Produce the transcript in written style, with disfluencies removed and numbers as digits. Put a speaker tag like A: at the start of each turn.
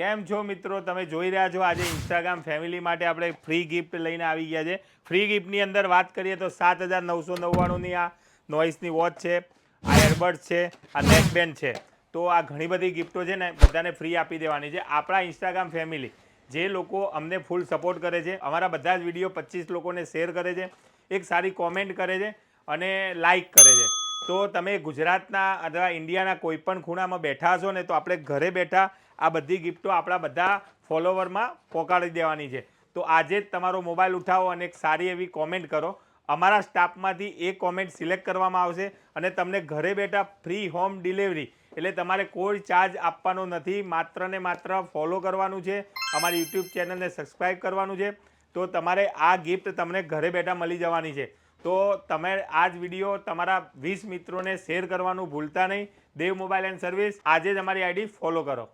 A: કેમ છો મિત્રો? તમે જોઈ રહ્યા છો આજે ઇન્સ્ટાગ્રામ ફેમિલી માટે આપણે ફ્રી ગિફ્ટ લઈને આવી ગયા છે. ફ્રી ગિફ્ટની અંદર વાત કરીએ તો 7,999ની આ નોઇસની વોચ છે, આ એરબડ્સ છે, આ નેકબેન્ડ છે. તો આ ઘણી બધી ગિફ્ટો છે ને બધાને ફ્રી આપી દેવાની છે. આપણા ઇન્સ્ટાગ્રામ ફેમિલી જે લોકો અમને ફૂલ સપોર્ટ કરે છે, અમારા બધા જ વિડીયો 25 લોકોને શેર કરે છે, એક સારી કોમેન્ટ કરે છે અને લાઈક કરે છે. તો તમે ગુજરાતના અથવા ઇન્ડિયાના કોઈ પણ ખૂણામાં બેઠા હશો ને તો આપણે ઘરે બેઠા આ બધી ગિફ્ટો આપણા બધા ફોલોવરમાં પહોંચાડી દેવાની છે. તો આજે જ તમારો મોબાઈલ ઉઠાવો અને એક સારી એવી કોમેન્ટ કરો. અમારા સ્ટાફમાંથી એક કોમેન્ટ સિલેક્ટ કરવામાં આવશે અને તમને ઘરે બેઠા ફ્રી હોમ ડિલિવરી, એટલે તમારે કોઈ ચાર્જ આપવાનો નથી. માત્ર ને માત્ર ફોલો કરવાનું છે, અમારી યુટ્યુબ ચેનલને સબસ્ક્રાઈબ કરવાનું છે. તો તમારે આ ગિફ્ટ તમને ઘરે બેઠા મળી જવાની છે. તો તમે આ જ વિડીયો તમારા 20 મિત્રોને શેર કરવાનું ભૂલતા નહીં. દેવ મોબાઈલ એન્ડ સર્વિસ, આજે જ અમારી આઈડી ફોલો કરો.